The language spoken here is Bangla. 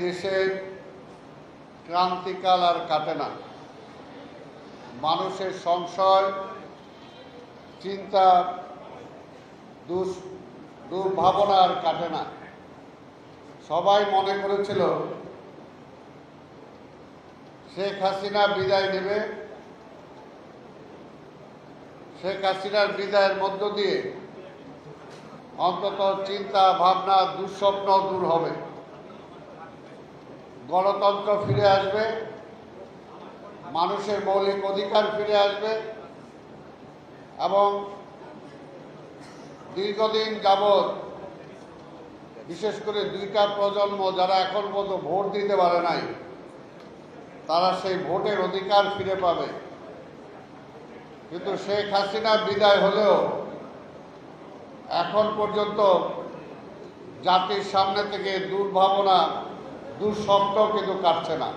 দেশের ক্রান্তিকাল আর কাটে না। মানুষের সংশয়, চিন্তা, দুর্ভাবনা আর কাটে না। সবাই মনে করেছিল শেখ হাসিনা বিদায় নেবে, শেখ হাসিনার বিদায়ের মধ্য দিয়ে অন্তত চিন্তা ভাবনা দুঃস্বপ্ন দূর হবে, গণতন্ত্র ফিরে আসবে, মানুষের মৌলিক অধিকার ফিরে আসবে এবং দীর্ঘদিন যাবৎ বিশেষ করে দুইটা প্রজন্ম যারা এখন পর্যন্ত ভোট দিতে পারে নাই, তারা সেই ভোটের অধিকার ফিরে পাবে। কিন্তু শেখ হাসিনা বিদায় হলেও এখন পর্যন্ত জাতির সামনে থেকে দুর্ভাবনা, দুঃস্বপ্ন কিন্তু কাটছে না।